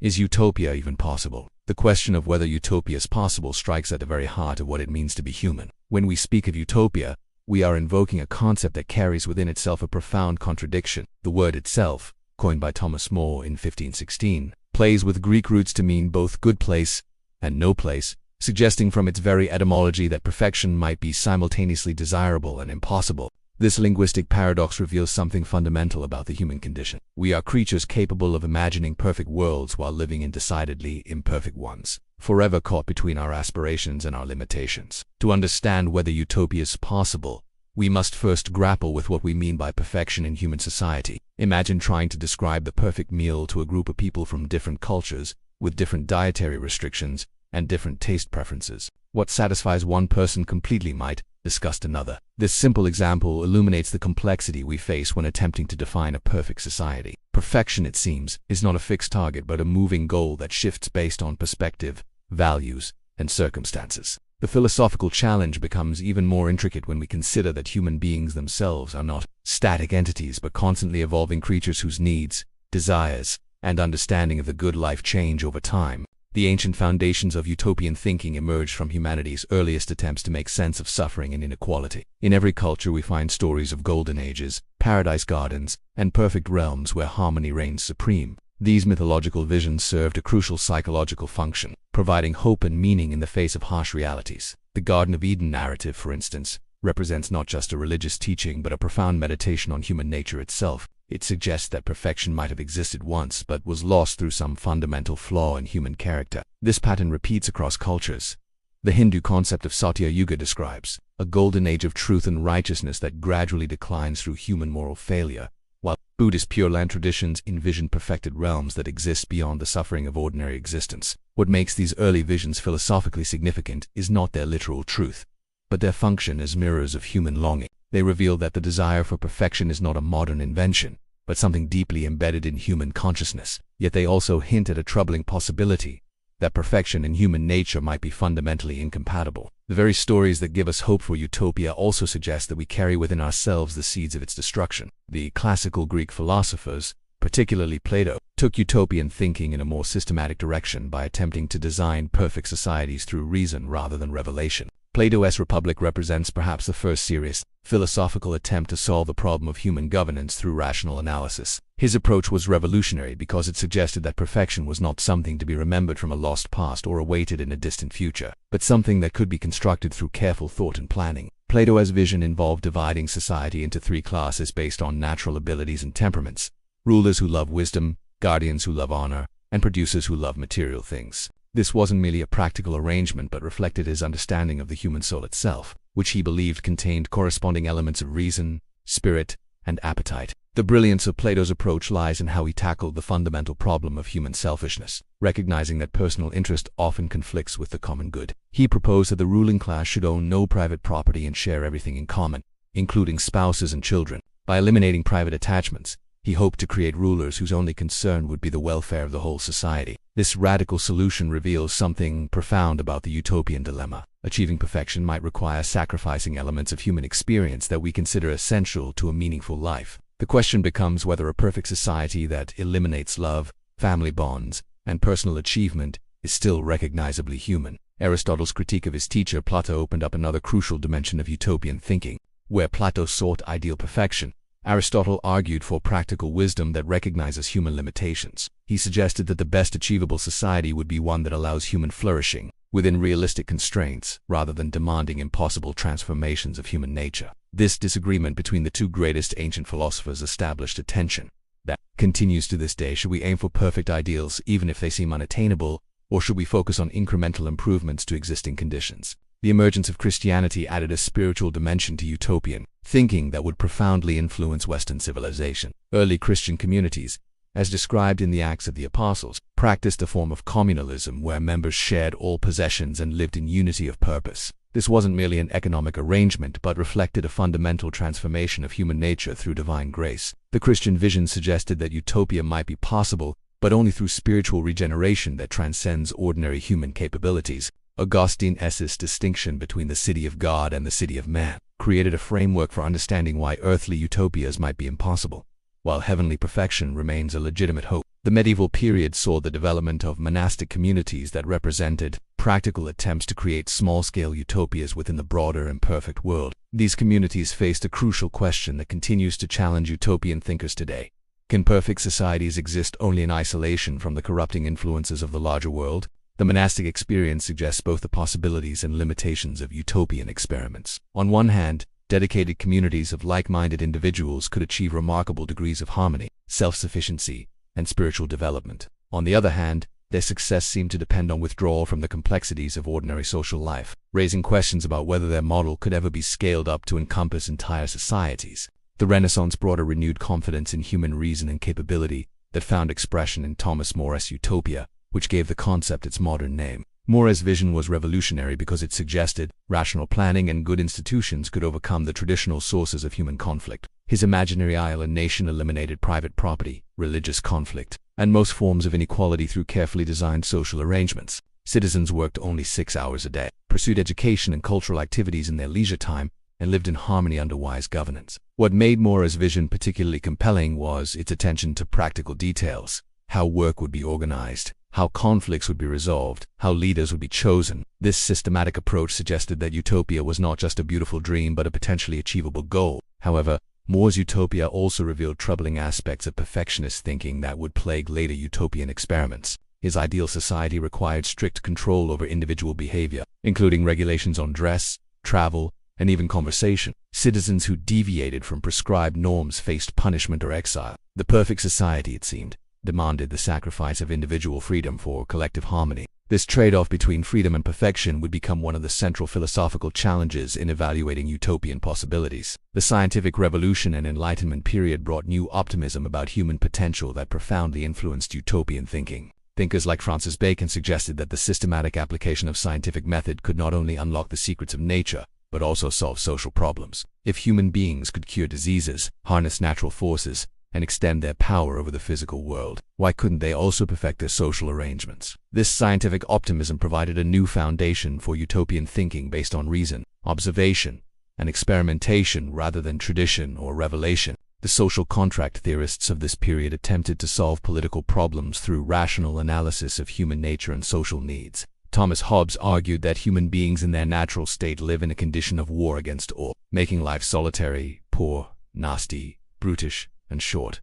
Is utopia even possible? The question of whether utopia is possible strikes at the very heart of what it means to be human. When we speak of utopia, we are invoking a concept that carries within itself a profound contradiction. The word itself, coined by Thomas More in 1516, plays with Greek roots to mean both good place and no place, suggesting from its very etymology that perfection might be simultaneously desirable and impossible. This linguistic paradox reveals something fundamental about the human condition. We are creatures capable of imagining perfect worlds while living in decidedly imperfect ones, forever caught between our aspirations and our limitations. To understand whether utopia is possible, we must first grapple with what we mean by perfection in human society. Imagine trying to describe the perfect meal to a group of people from different cultures, with different dietary restrictions and different taste preferences. What satisfies one person completely might disgust another. This simple example illuminates the complexity we face when attempting to define a perfect society. Perfection, it seems, is not a fixed target but a moving goal that shifts based on perspective, values, and circumstances. The philosophical challenge becomes even more intricate when we consider that human beings themselves are not static entities but constantly evolving creatures whose needs, desires, and understanding of the good life change over time. The ancient foundations of utopian thinking emerged from humanity's earliest attempts to make sense of suffering and inequality. In every culture we find stories of golden ages, paradise gardens, and perfect realms where harmony reigns supreme. These mythological visions served a crucial psychological function, providing hope and meaning in the face of harsh realities. The Garden of Eden narrative, for instance, represents not just a religious teaching but a profound meditation on human nature itself. It suggests that perfection might have existed once but was lost through some fundamental flaw in human character. This pattern repeats across cultures. The Hindu concept of Satya Yuga describes a golden age of truth and righteousness that gradually declines through human moral failure, while Buddhist Pure Land traditions envision perfected realms that exist beyond the suffering of ordinary existence. What makes these early visions philosophically significant is not their literal truth, but their function as mirrors of human longing. They reveal that the desire for perfection is not a modern invention, but something deeply embedded in human consciousness. Yet they also hint at a troubling possibility, that perfection and human nature might be fundamentally incompatible. The very stories that give us hope for utopia also suggest that we carry within ourselves the seeds of its destruction. The classical Greek philosophers, particularly Plato, took utopian thinking in a more systematic direction by attempting to design perfect societies through reason rather than revelation. Plato's Republic represents perhaps the first serious, philosophical attempt to solve the problem of human governance through rational analysis. His approach was revolutionary because it suggested that perfection was not something to be remembered from a lost past or awaited in a distant future, but something that could be constructed through careful thought and planning. Plato's vision involved dividing society into three classes based on natural abilities and temperaments: rulers who love wisdom, guardians who love honor, and producers who love material things. This wasn't merely a practical arrangement but reflected his understanding of the human soul itself, which he believed contained corresponding elements of reason, spirit, and appetite. The brilliance of Plato's approach lies in how he tackled the fundamental problem of human selfishness, recognizing that personal interest often conflicts with the common good. He proposed that the ruling class should own no private property and share everything in common, including spouses and children. By eliminating private attachments, he hoped to create rulers whose only concern would be the welfare of the whole society. This radical solution reveals something profound about the utopian dilemma. Achieving perfection might require sacrificing elements of human experience that we consider essential to a meaningful life. The question becomes whether a perfect society that eliminates love, family bonds, and personal achievement is still recognizably human. Aristotle's critique of his teacher Plato opened up another crucial dimension of utopian thinking. Where Plato sought ideal perfection, Aristotle argued for practical wisdom that recognizes human limitations. He suggested that the best achievable society would be one that allows human flourishing within realistic constraints, rather than demanding impossible transformations of human nature. This disagreement between the two greatest ancient philosophers established a tension that continues to this day. Should we aim for perfect ideals even if they seem unattainable, or should we focus on incremental improvements to existing conditions? The emergence of Christianity added a spiritual dimension to utopian thinking that would profoundly influence Western civilization. Early Christian communities, as described in the Acts of the Apostles, practiced a form of communalism where members shared all possessions and lived in unity of purpose. This wasn't merely an economic arrangement but reflected a fundamental transformation of human nature through divine grace. The Christian vision suggested that utopia might be possible, but only through spiritual regeneration that transcends ordinary human capabilities. Augustine's distinction between the city of God and the city of man created a framework for understanding why earthly utopias might be impossible, while heavenly perfection remains a legitimate hope. The medieval period saw the development of monastic communities that represented practical attempts to create small-scale utopias within the broader imperfect world. These communities faced a crucial question that continues to challenge utopian thinkers today. Can perfect societies exist only in isolation from the corrupting influences of the larger world? The monastic experience suggests both the possibilities and limitations of utopian experiments. On one hand, dedicated communities of like-minded individuals could achieve remarkable degrees of harmony, self-sufficiency, and spiritual development. On the other hand, their success seemed to depend on withdrawal from the complexities of ordinary social life, raising questions about whether their model could ever be scaled up to encompass entire societies. The Renaissance brought a renewed confidence in human reason and capability that found expression in Thomas More's Utopia, which gave the concept its modern name. More's vision was revolutionary because it suggested rational planning and good institutions could overcome the traditional sources of human conflict. His imaginary island nation eliminated private property, religious conflict, and most forms of inequality through carefully designed social arrangements. Citizens worked only 6 hours a day, pursued education and cultural activities in their leisure time, and lived in harmony under wise governance. What made More's vision particularly compelling was its attention to practical details: how work would be organized, how conflicts would be resolved, how leaders would be chosen. This systematic approach suggested that utopia was not just a beautiful dream but a potentially achievable goal. However, More's Utopia also revealed troubling aspects of perfectionist thinking that would plague later utopian experiments. His ideal society required strict control over individual behavior, including regulations on dress, travel, and even conversation. Citizens who deviated from prescribed norms faced punishment or exile. The perfect society, it seemed, demanded the sacrifice of individual freedom for collective harmony. This trade-off between freedom and perfection would become one of the central philosophical challenges in evaluating utopian possibilities. The scientific revolution and Enlightenment period brought new optimism about human potential that profoundly influenced utopian thinking. Thinkers like Francis Bacon suggested that the systematic application of scientific method could not only unlock the secrets of nature, but also solve social problems. If human beings could cure diseases, harness natural forces, and extend their power over the physical world, why couldn't they also perfect their social arrangements? This scientific optimism provided a new foundation for utopian thinking based on reason, observation, and experimentation rather than tradition or revelation. The social contract theorists of this period attempted to solve political problems through rational analysis of human nature and social needs. Thomas Hobbes argued that human beings in their natural state live in a condition of war against all, making life solitary, poor, nasty, brutish, and short.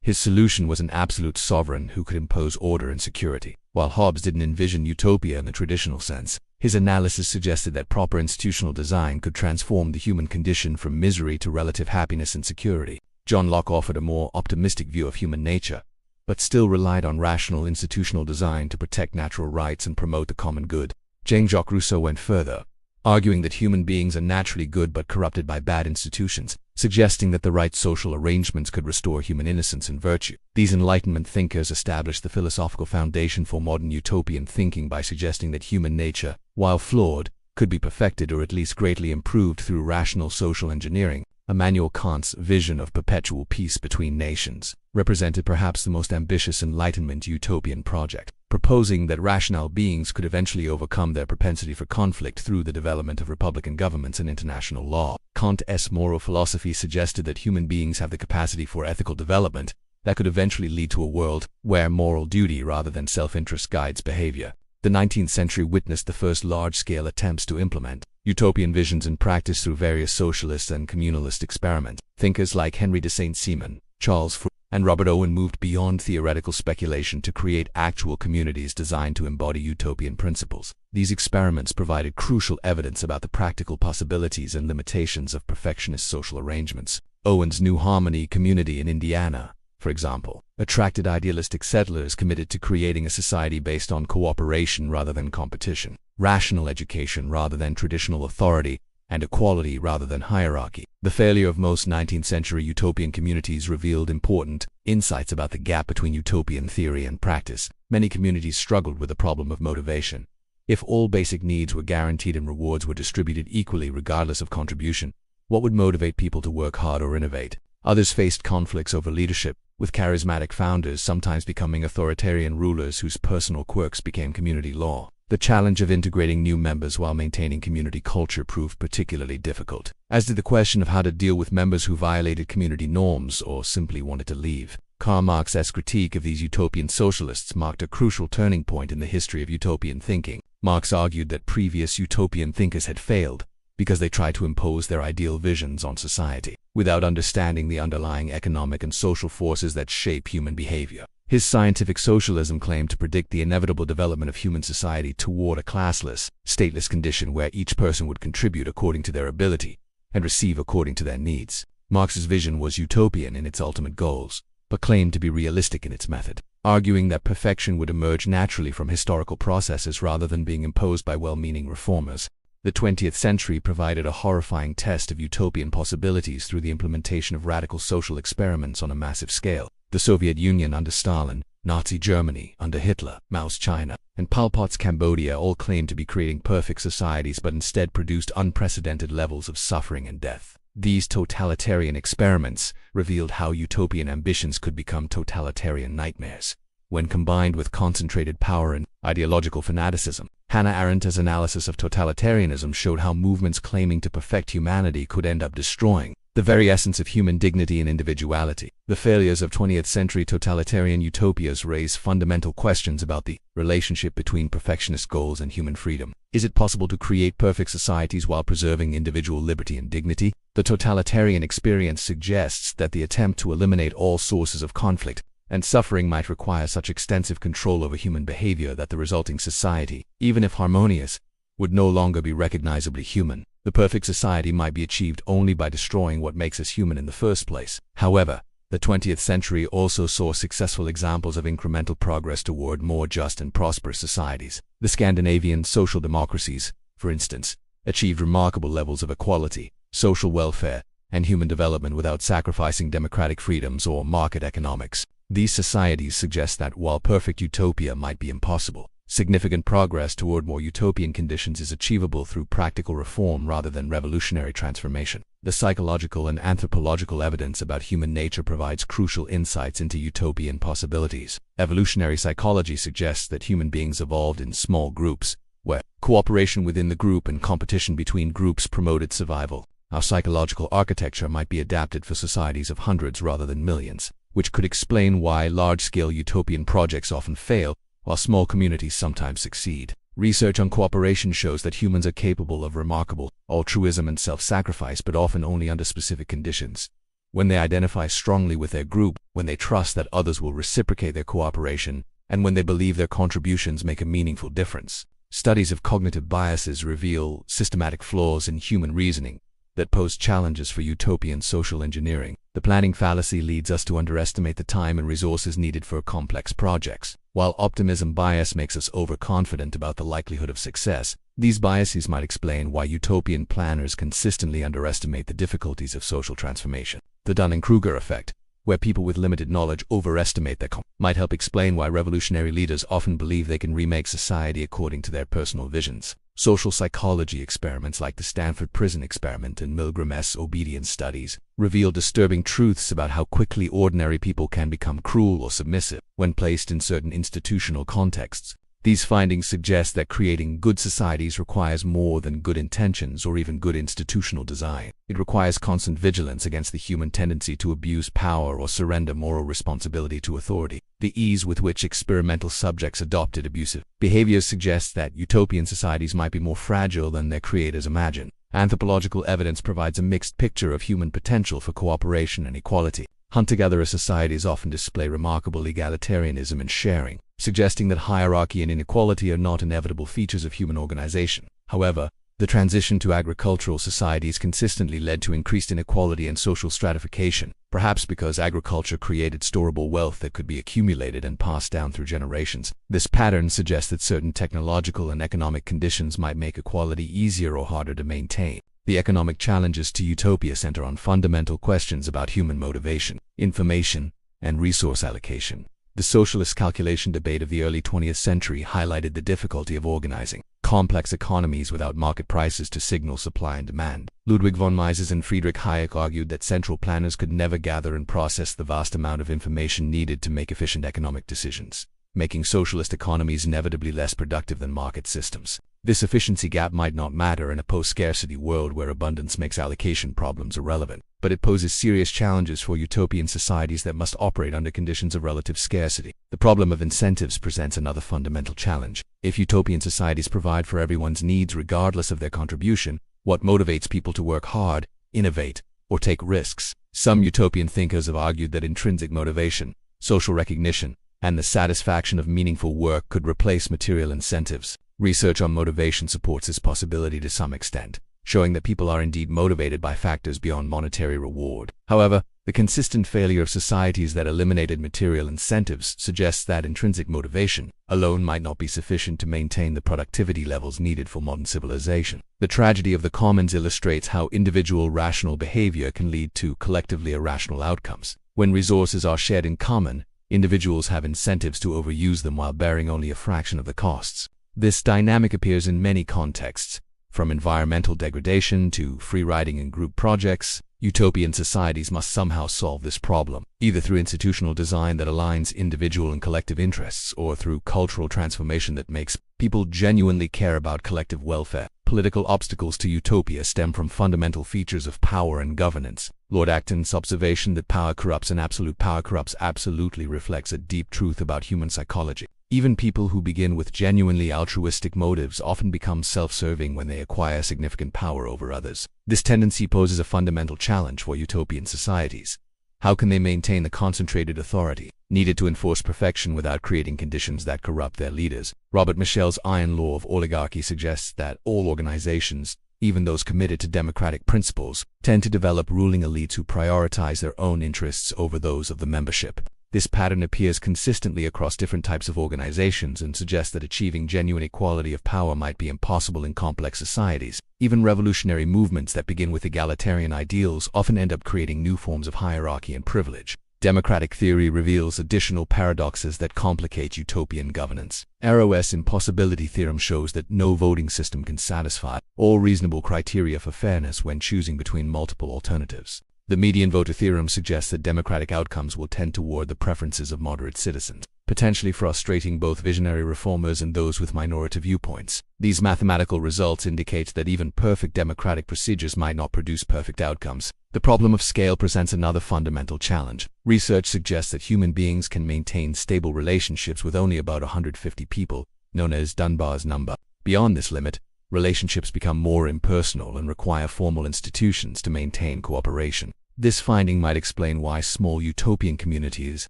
His solution was an absolute sovereign who could impose order and security. While Hobbes didn't envision utopia in the traditional sense, his analysis suggested that proper institutional design could transform the human condition from misery to relative happiness and security. John Locke offered a more optimistic view of human nature, but still relied on rational institutional design to protect natural rights and promote the common good. Jean-Jacques Rousseau went further, arguing that human beings are naturally good but corrupted by bad institutions, suggesting that the right social arrangements could restore human innocence and virtue. These Enlightenment thinkers established the philosophical foundation for modern utopian thinking by suggesting that human nature, while flawed, could be perfected or at least greatly improved through rational social engineering. Immanuel Kant's vision of perpetual peace between nations represented perhaps the most ambitious Enlightenment utopian project, proposing that rational beings could eventually overcome their propensity for conflict through the development of republican governments and international law. Kant's moral philosophy suggested that human beings have the capacity for ethical development that could eventually lead to a world where moral duty rather than self-interest guides behavior. The 19th century witnessed the first large-scale attempts to implement utopian visions in practice through various socialist and communalist experiments. Thinkers like Henry de Saint-Simon, Charles Fourier, and Robert Owen moved beyond theoretical speculation to create actual communities designed to embody utopian principles. These experiments provided crucial evidence about the practical possibilities and limitations of perfectionist social arrangements. Owen's New Harmony community in Indiana, for example, attracted idealistic settlers committed to creating a society based on cooperation rather than competition, rational education rather than traditional authority, and equality rather than hierarchy. The failure of most 19th century utopian communities revealed important insights about the gap between utopian theory and practice. Many communities struggled with the problem of motivation. If all basic needs were guaranteed and rewards were distributed equally regardless of contribution, what would motivate people to work hard or innovate? Others faced conflicts over leadership, with charismatic founders sometimes becoming authoritarian rulers whose personal quirks became community law. The challenge of integrating new members while maintaining community culture proved particularly difficult, as did the question of how to deal with members who violated community norms or simply wanted to leave. Karl Marx's critique of these utopian socialists marked a crucial turning point in the history of utopian thinking. Marx argued that previous utopian thinkers had failed because they tried to impose their ideal visions on society without understanding the underlying economic and social forces that shape human behavior. His scientific socialism claimed to predict the inevitable development of human society toward a classless, stateless condition where each person would contribute according to their ability and receive according to their needs. Marx's vision was utopian in its ultimate goals, but claimed to be realistic in its method, arguing that perfection would emerge naturally from historical processes rather than being imposed by well-meaning reformers. The 20th century provided a horrifying test of utopian possibilities through the implementation of radical social experiments on a massive scale. The Soviet Union under Stalin, Nazi Germany under Hitler, Mao's China, and Pol Pot's Cambodia all claimed to be creating perfect societies but instead produced unprecedented levels of suffering and death. These totalitarian experiments revealed how utopian ambitions could become totalitarian nightmares when combined with concentrated power and ideological fanaticism. Hannah Arendt's analysis of totalitarianism showed how movements claiming to perfect humanity could end up destroying the very essence of human dignity and individuality. The failures of 20th century totalitarian utopias raise fundamental questions about the relationship between perfectionist goals and human freedom. Is it possible to create perfect societies while preserving individual liberty and dignity? The totalitarian experience suggests that the attempt to eliminate all sources of conflict and suffering might require such extensive control over human behavior that the resulting society, even if harmonious, would no longer be recognizably human. The perfect society might be achieved only by destroying what makes us human in the first place. However, the 20th century also saw successful examples of incremental progress toward more just and prosperous societies. The Scandinavian social democracies, for instance, achieved remarkable levels of equality, social welfare, and human development without sacrificing democratic freedoms or market economics. These societies suggest that while perfect utopia might be impossible, significant progress toward more utopian conditions is achievable through practical reform rather than revolutionary transformation. The psychological and anthropological evidence about human nature provides crucial insights into utopian possibilities. Evolutionary psychology suggests that human beings evolved in small groups, where cooperation within the group and competition between groups promoted survival. Our psychological architecture might be adapted for societies of hundreds rather than millions, which could explain why large-scale utopian projects often fail, while small communities sometimes succeed. Research on cooperation shows that humans are capable of remarkable altruism and self-sacrifice, but often only under specific conditions. When they identify strongly with their group, when they trust that others will reciprocate their cooperation, and when they believe their contributions make a meaningful difference. Studies of cognitive biases reveal systematic flaws in human reasoning that pose challenges for utopian social engineering. The planning fallacy leads us to underestimate the time and resources needed for complex projects. While optimism bias makes us overconfident about the likelihood of success, these biases might explain why utopian planners consistently underestimate the difficulties of social transformation. The Dunning-Kruger effect, where people with limited knowledge overestimate their might help explain why revolutionary leaders often believe they can remake society according to their personal visions. Social psychology experiments like the Stanford Prison Experiment and Milgram's obedience studies reveal disturbing truths about how quickly ordinary people can become cruel or submissive when placed in certain institutional contexts. These findings suggest that creating good societies requires more than good intentions or even good institutional design. It requires constant vigilance against the human tendency to abuse power or surrender moral responsibility to authority. The ease with which experimental subjects adopted abusive behaviors suggests that utopian societies might be more fragile than their creators imagined. Anthropological evidence provides a mixed picture of human potential for cooperation and equality. Hunter-gatherer societies often display remarkable egalitarianism and sharing, suggesting that hierarchy and inequality are not inevitable features of human organization. However, the transition to agricultural societies consistently led to increased inequality and social stratification, perhaps because agriculture created storable wealth that could be accumulated and passed down through generations. This pattern suggests that certain technological and economic conditions might make equality easier or harder to maintain. The economic challenges to utopia center on fundamental questions about human motivation, information, and resource allocation. The socialist calculation debate of the early 20th century highlighted the difficulty of organizing complex economies without market prices to signal supply and demand. Ludwig von Mises and Friedrich Hayek argued that central planners could never gather and process the vast amount of information needed to make efficient economic decisions, making socialist economies inevitably less productive than market systems. This efficiency gap might not matter in a post-scarcity world where abundance makes allocation problems irrelevant, but it poses serious challenges for utopian societies that must operate under conditions of relative scarcity. The problem of incentives presents another fundamental challenge. If utopian societies provide for everyone's needs regardless of their contribution, what motivates people to work hard, innovate, or take risks? Some utopian thinkers have argued that intrinsic motivation, social recognition, and the satisfaction of meaningful work could replace material incentives. Research on motivation supports this possibility to some extent, showing that people are indeed motivated by factors beyond monetary reward. However, the consistent failure of societies that eliminated material incentives suggests that intrinsic motivation alone might not be sufficient to maintain the productivity levels needed for modern civilization. The tragedy of the commons illustrates how individual rational behavior can lead to collectively irrational outcomes. When resources are shared in common, individuals have incentives to overuse them while bearing only a fraction of the costs. This dynamic appears in many contexts, from environmental degradation to free riding in group projects. Utopian societies must somehow solve this problem, either through institutional design that aligns individual and collective interests, or through cultural transformation that makes people genuinely care about collective welfare. Political obstacles to utopia stem from fundamental features of power and governance. Lord Acton's observation that power corrupts and absolute power corrupts absolutely reflects a deep truth about human psychology. Even people who begin with genuinely altruistic motives often become self-serving when they acquire significant power over others. This tendency poses a fundamental challenge for utopian societies. How can they maintain the concentrated authority needed to enforce perfection without creating conditions that corrupt their leaders? Robert Michel's iron law of oligarchy suggests that all organizations, even those committed to democratic principles, tend to develop ruling elites who prioritize their own interests over those of the membership. This pattern appears consistently across different types of organizations and suggests that achieving genuine equality of power might be impossible in complex societies. Even revolutionary movements that begin with egalitarian ideals often end up creating new forms of hierarchy and privilege. Democratic theory reveals additional paradoxes that complicate utopian governance. Arrow's impossibility theorem shows that no voting system can satisfy all reasonable criteria for fairness when choosing between multiple alternatives. The median voter theorem suggests that democratic outcomes will tend toward the preferences of moderate citizens, potentially frustrating both visionary reformers and those with minority viewpoints. These mathematical results indicate that even perfect democratic procedures might not produce perfect outcomes. The problem of scale presents another fundamental challenge. Research suggests that human beings can maintain stable relationships with only about 150 people, known as Dunbar's number. Beyond this limit, relationships become more impersonal and require formal institutions to maintain cooperation. This finding might explain why small utopian communities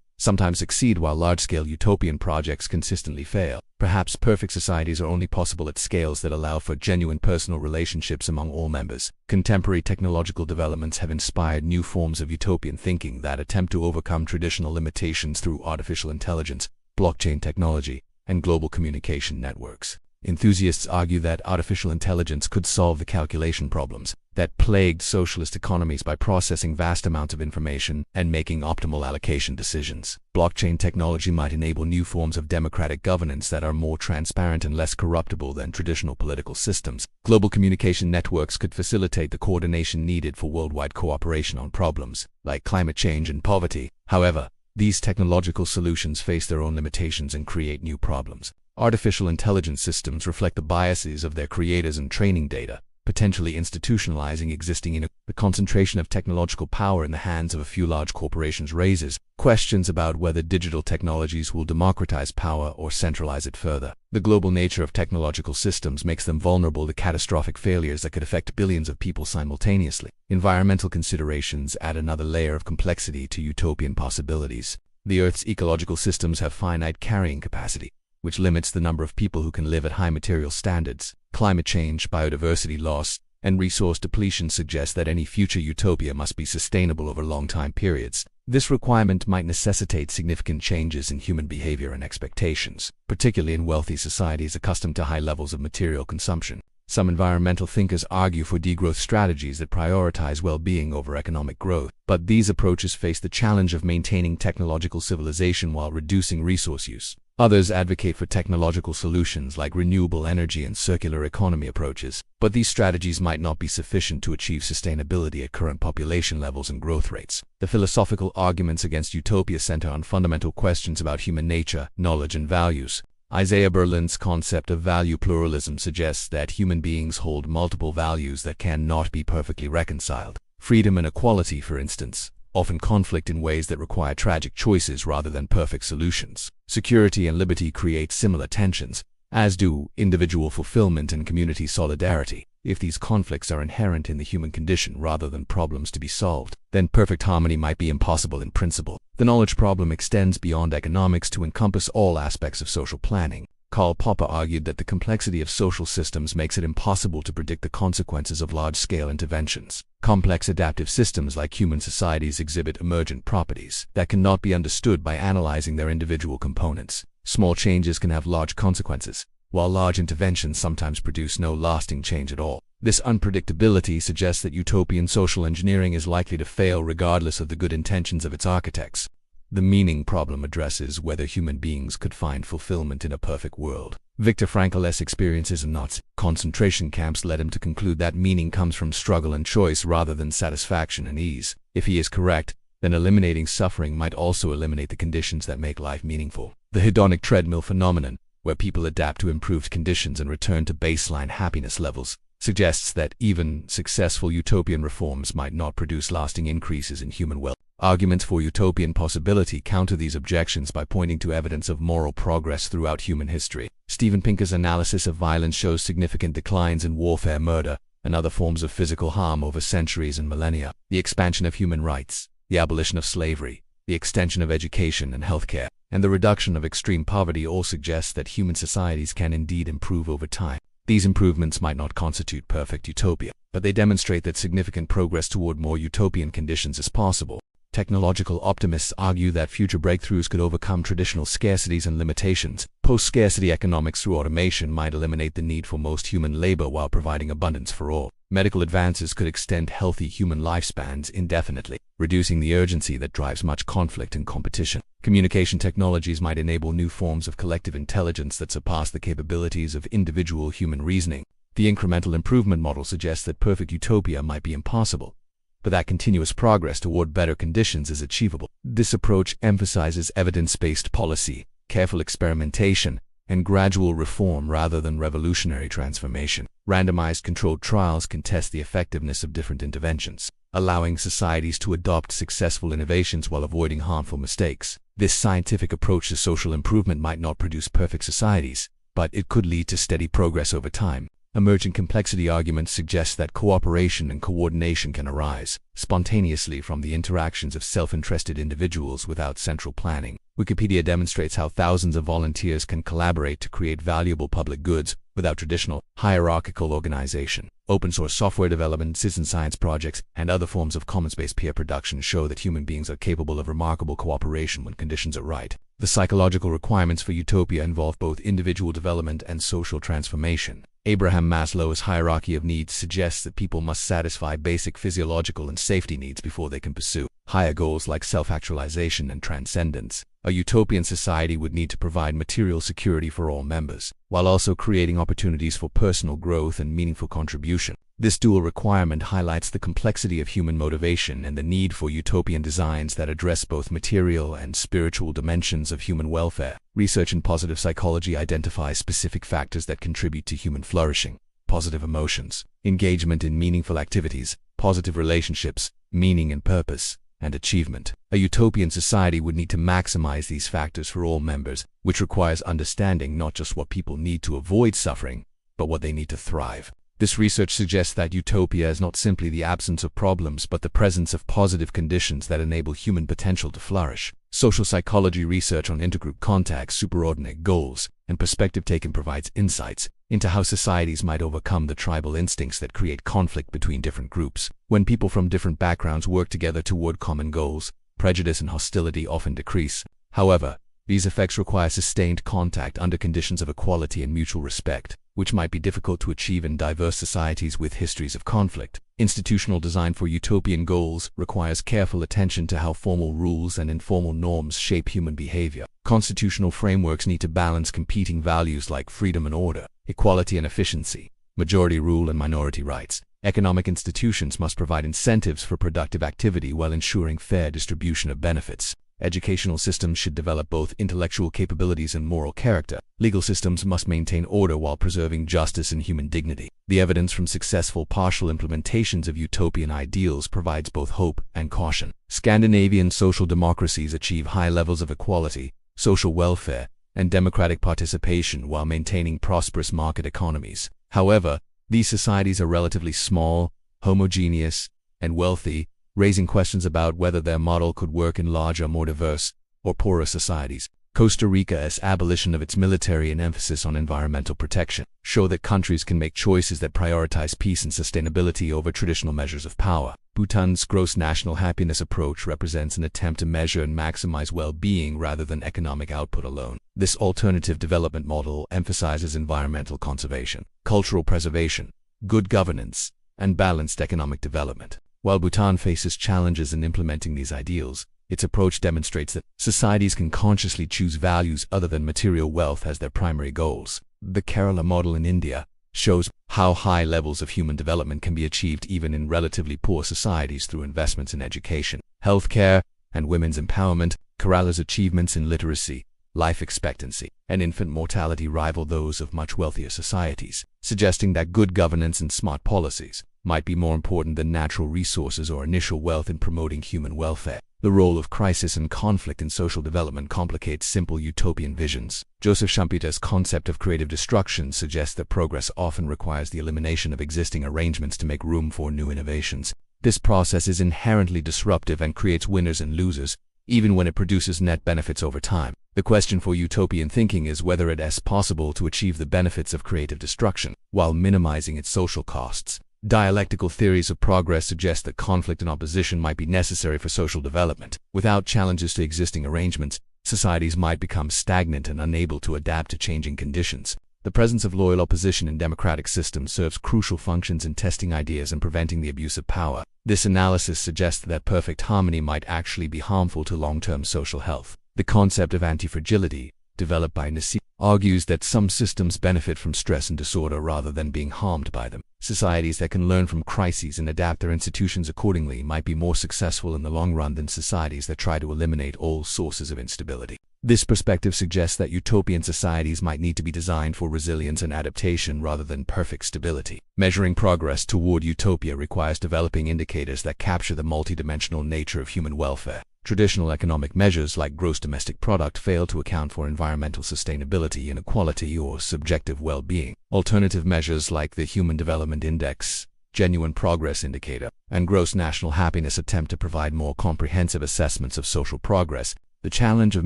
sometimes succeed while large-scale utopian projects consistently fail. Perhaps perfect societies are only possible at scales that allow for genuine personal relationships among all members. Contemporary technological developments have inspired new forms of utopian thinking that attempt to overcome traditional limitations through artificial intelligence, blockchain technology, and global communication networks. Enthusiasts argue that artificial intelligence could solve the calculation problems that plagued socialist economies by processing vast amounts of information and making optimal allocation decisions. Blockchain technology might enable new forms of democratic governance that are more transparent and less corruptible than traditional political systems. Global communication networks could facilitate the coordination needed for worldwide cooperation on problems like climate change and poverty. However, these technological solutions face their own limitations and create new problems. Artificial intelligence systems reflect the biases of their creators and training data, potentially institutionalizing existing inequalities. The concentration of technological power in the hands of a few large corporations raises questions about whether digital technologies will democratize power or centralize it further. The global nature of technological systems makes them vulnerable to catastrophic failures that could affect billions of people simultaneously. Environmental considerations add another layer of complexity to utopian possibilities. The Earth's ecological systems have finite carrying capacity, which limits the number of people who can live at high material standards. Climate change, biodiversity loss, and resource depletion suggest that any future utopia must be sustainable over long time periods. This requirement might necessitate significant changes in human behavior and expectations, particularly in wealthy societies accustomed to high levels of material consumption. Some environmental thinkers argue for degrowth strategies that prioritize well-being over economic growth, but these approaches face the challenge of maintaining technological civilization while reducing resource use. Others advocate for technological solutions like renewable energy and circular economy approaches, but these strategies might not be sufficient to achieve sustainability at current population levels and growth rates. The philosophical arguments against utopia center on fundamental questions about human nature, knowledge, and values. Isaiah Berlin's concept of value pluralism suggests that human beings hold multiple values that cannot be perfectly reconciled. Freedom and equality, for instance, often conflict in ways that require tragic choices rather than perfect solutions. Security and liberty create similar tensions, as do individual fulfillment and community solidarity. If these conflicts are inherent in the human condition rather than problems to be solved, then perfect harmony might be impossible in principle. The knowledge problem extends beyond economics to encompass all aspects of social planning. Karl Popper argued that the complexity of social systems makes it impossible to predict the consequences of large-scale interventions. Complex adaptive systems like human societies exhibit emergent properties that cannot be understood by analyzing their individual components. Small changes can have large consequences, while large interventions sometimes produce no lasting change at all. This unpredictability suggests that utopian social engineering is likely to fail regardless of the good intentions of its architects. The meaning problem addresses whether human beings could find fulfillment in a perfect world. Viktor Frankl's experiences in Nazi concentration camps led him to conclude that meaning comes from struggle and choice rather than satisfaction and ease. If he is correct, then eliminating suffering might also eliminate the conditions that make life meaningful. The hedonic treadmill phenomenon, where people adapt to improved conditions and return to baseline happiness levels, suggests that even successful utopian reforms might not produce lasting increases in human well. Arguments for utopian possibility counter these objections by pointing to evidence of moral progress throughout human history. Steven Pinker's analysis of violence shows significant declines in warfare, murder, and other forms of physical harm over centuries and millennia. The expansion of human rights, the abolition of slavery, the extension of education and healthcare, and the reduction of extreme poverty all suggest that human societies can indeed improve over time. These improvements might not constitute perfect utopia, but they demonstrate that significant progress toward more utopian conditions is possible. Technological optimists argue that future breakthroughs could overcome traditional scarcities and limitations. Post-scarcity economics through automation might eliminate the need for most human labor while providing abundance for all. Medical advances could extend healthy human lifespans indefinitely, reducing the urgency that drives much conflict and competition. Communication technologies might enable new forms of collective intelligence that surpass the capabilities of individual human reasoning. The incremental improvement model suggests that perfect utopia might be impossible, but that continuous progress toward better conditions is achievable. This approach emphasizes evidence-based policy, careful experimentation, and gradual reform rather than revolutionary transformation. Randomized controlled trials can test the effectiveness of different interventions, allowing societies to adopt successful innovations while avoiding harmful mistakes. This scientific approach to social improvement might not produce perfect societies, but it could lead to steady progress over time. Emergent complexity arguments suggest that cooperation and coordination can arise spontaneously from the interactions of self-interested individuals without central planning. Wikipedia demonstrates how thousands of volunteers can collaborate to create valuable public goods without traditional, hierarchical organization. Open-source software development, citizen science projects, and other forms of commons-based peer production show that human beings are capable of remarkable cooperation when conditions are right. The psychological requirements for utopia involve both individual development and social transformation. Abraham Maslow's hierarchy of needs suggests that people must satisfy basic physiological and safety needs before they can pursue higher goals like self-actualization and transcendence. A utopian society would need to provide material security for all members, while also creating opportunities for personal growth and meaningful contribution. This dual requirement highlights the complexity of human motivation and the need for utopian designs that address both material and spiritual dimensions of human welfare. Research in positive psychology identifies specific factors that contribute to human flourishing: positive emotions, engagement in meaningful activities, positive relationships, meaning and purpose, and achievement. A utopian society would need to maximize these factors for all members, which requires understanding not just what people need to avoid suffering, but what they need to thrive. This research suggests that utopia is not simply the absence of problems, but the presence of positive conditions that enable human potential to flourish. Social psychology research on intergroup contacts, superordinate goals, and perspective-taking provides insights into how societies might overcome the tribal instincts that create conflict between different groups. When people from different backgrounds work together toward common goals, prejudice and hostility often decrease. However, these effects require sustained contact under conditions of equality and mutual respect, which might be difficult to achieve in diverse societies with histories of conflict. Institutional design for utopian goals requires careful attention to how formal rules and informal norms shape human behavior. Constitutional frameworks need to balance competing values like freedom and order, equality and efficiency, majority rule and minority rights. Economic institutions must provide incentives for productive activity while ensuring fair distribution of benefits. Educational systems should develop both intellectual capabilities and moral character. Legal systems must maintain order while preserving justice and human dignity. The evidence from successful partial implementations of utopian ideals provides both hope and caution. Scandinavian social democracies achieve high levels of equality, social welfare, and democratic participation while maintaining prosperous market economies. However, these societies are relatively small, homogeneous, and wealthy, raising questions about whether their model could work in larger, more diverse, or poorer societies. Costa Rica's abolition of its military and emphasis on environmental protection show that countries can make choices that prioritize peace and sustainability over traditional measures of power. Bhutan's gross national happiness approach represents an attempt to measure and maximize well-being rather than economic output alone. This alternative development model emphasizes environmental conservation, cultural preservation, good governance, and balanced economic development. While Bhutan faces challenges in implementing these ideals, its approach demonstrates that societies can consciously choose values other than material wealth as their primary goals. The Kerala model in India shows how high levels of human development can be achieved even in relatively poor societies through investments in education, healthcare, and women's empowerment. Kerala's achievements in literacy, life expectancy, and infant mortality rival those of much wealthier societies, suggesting that good governance and smart policies might be more important than natural resources or initial wealth in promoting human welfare. The role of crisis and conflict in social development complicates simple utopian visions. Joseph Schumpeter's concept of creative destruction suggests that progress often requires the elimination of existing arrangements to make room for new innovations. This process is inherently disruptive and creates winners and losers, even when it produces net benefits over time. The question for utopian thinking is whether it is possible to achieve the benefits of creative destruction while minimizing its social costs. Dialectical theories of progress suggest that conflict and opposition might be necessary for social development. Without challenges to existing arrangements, societies might become stagnant and unable to adapt to changing conditions. The presence of loyal opposition in democratic systems serves crucial functions in testing ideas and preventing the abuse of power. This analysis suggests that perfect harmony might actually be harmful to long-term social health. The concept of anti-fragility, developed by Nassim, argues that some systems benefit from stress and disorder rather than being harmed by them. Societies that can learn from crises and adapt their institutions accordingly might be more successful in the long run than societies that try to eliminate all sources of instability. This perspective suggests that utopian societies might need to be designed for resilience and adaptation rather than perfect stability. Measuring progress toward utopia requires developing indicators that capture the multidimensional nature of human welfare. Traditional economic measures like gross domestic product fail to account for environmental sustainability, inequality, or subjective well-being. Alternative measures like the Human Development Index, Genuine Progress Indicator, and Gross National Happiness attempt to provide more comprehensive assessments of social progress. The challenge of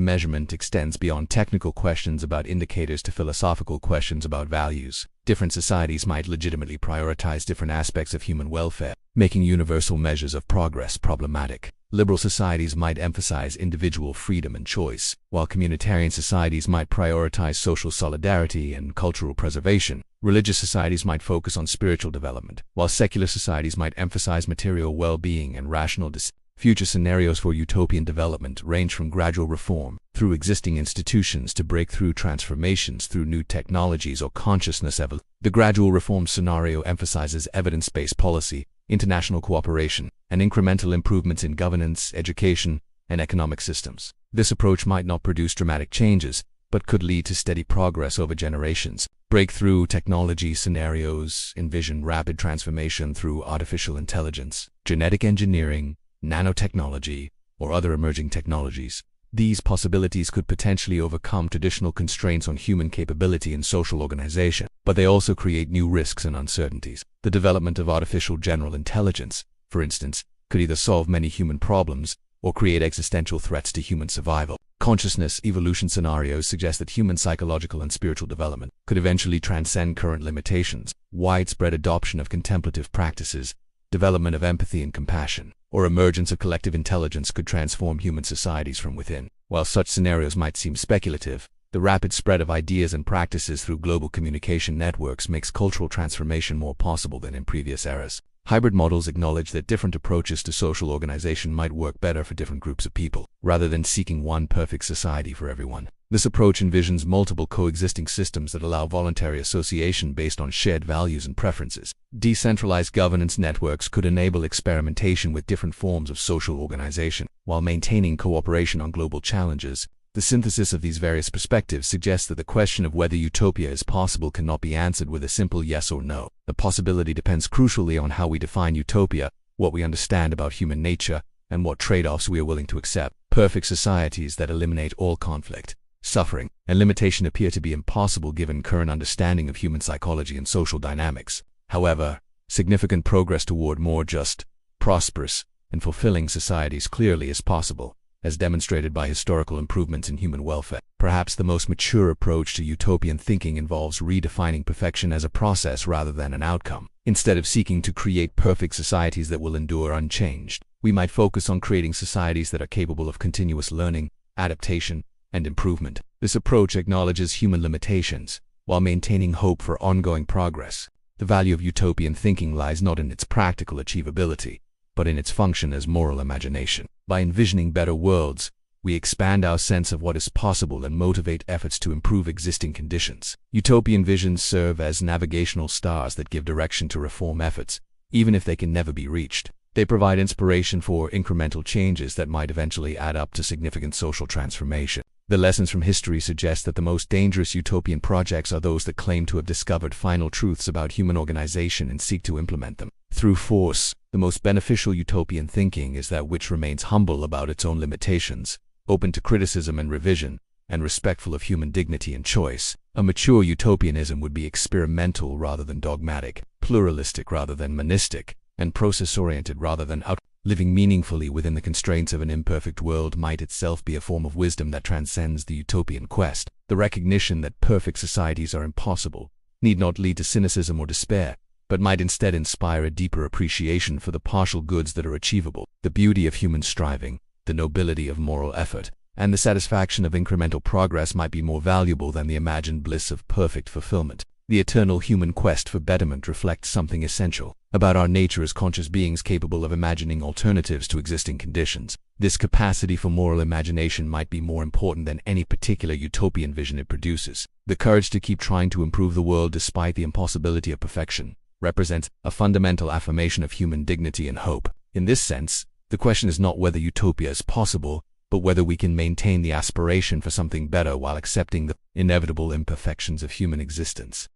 measurement extends beyond technical questions about indicators to philosophical questions about values. Different societies might legitimately prioritize different aspects of human welfare, making universal measures of progress problematic. Liberal societies might emphasize individual freedom and choice, while communitarian societies might prioritize social solidarity and cultural preservation. Religious societies might focus on spiritual development, while secular societies might emphasize material well-being and rational decision. Future scenarios for utopian development range from gradual reform through existing institutions to breakthrough transformations through new technologies or consciousness evolution. The gradual reform scenario emphasizes evidence-based policy, international cooperation, and incremental improvements in governance, education, and economic systems. This approach might not produce dramatic changes, but could lead to steady progress over generations. Breakthrough technology scenarios envision rapid transformation through artificial intelligence, genetic engineering, nanotechnology, or other emerging technologies. These possibilities could potentially overcome traditional constraints on human capability and social organization, but they also create new risks and uncertainties. The development of artificial general intelligence, for instance, could either solve many human problems or create existential threats to human survival. Consciousness evolution scenarios suggest that human psychological and spiritual development could eventually transcend current limitations. Widespread adoption of contemplative practices, development of empathy and compassion, or emergence of collective intelligence could transform human societies from within. While such scenarios might seem speculative, the rapid spread of ideas and practices through global communication networks makes cultural transformation more possible than in previous eras. Hybrid models acknowledge that different approaches to social organization might work better for different groups of people, rather than seeking one perfect society for everyone. This approach envisions multiple coexisting systems that allow voluntary association based on shared values and preferences. Decentralized governance networks could enable experimentation with different forms of social organization, while maintaining cooperation on global challenges. The synthesis of these various perspectives suggests that the question of whether utopia is possible cannot be answered with a simple yes or no. The possibility depends crucially on how we define utopia, what we understand about human nature, and what trade-offs we are willing to accept. Perfect societies that eliminate all conflict, suffering, and limitation appear to be impossible given current understanding of human psychology and social dynamics. However, significant progress toward more just, prosperous, and fulfilling societies clearly is possible, as demonstrated by historical improvements in human welfare. Perhaps the most mature approach to utopian thinking involves redefining perfection as a process rather than an outcome. Instead of seeking to create perfect societies that will endure unchanged, we might focus on creating societies that are capable of continuous learning, adaptation, and improvement. This approach acknowledges human limitations, while maintaining hope for ongoing progress. The value of utopian thinking lies not in its practical achievability, but in its function as moral imagination. By envisioning better worlds, we expand our sense of what is possible and motivate efforts to improve existing conditions. Utopian visions serve as navigational stars that give direction to reform efforts, even if they can never be reached. They provide inspiration for incremental changes that might eventually add up to significant social transformation. The lessons from history suggest that the most dangerous utopian projects are those that claim to have discovered final truths about human organization and seek to implement them through force. The most beneficial utopian thinking is that which remains humble about its own limitations, open to criticism and revision, and respectful of human dignity and choice. A mature utopianism would be experimental rather than dogmatic, pluralistic rather than monistic, and process-oriented rather than out. Living meaningfully within the constraints of an imperfect world might itself be a form of wisdom that transcends the utopian quest. The recognition that perfect societies are impossible need not lead to cynicism or despair, but might instead inspire a deeper appreciation for the partial goods that are achievable. The beauty of human striving, the nobility of moral effort, and the satisfaction of incremental progress might be more valuable than the imagined bliss of perfect fulfillment. The eternal human quest for betterment reflects something essential about our nature as conscious beings capable of imagining alternatives to existing conditions. This capacity for moral imagination might be more important than any particular utopian vision it produces. The courage to keep trying to improve the world despite the impossibility of perfection represents a fundamental affirmation of human dignity and hope. In this sense, the question is not whether utopia is possible, but whether we can maintain the aspiration for something better while accepting the inevitable imperfections of human existence.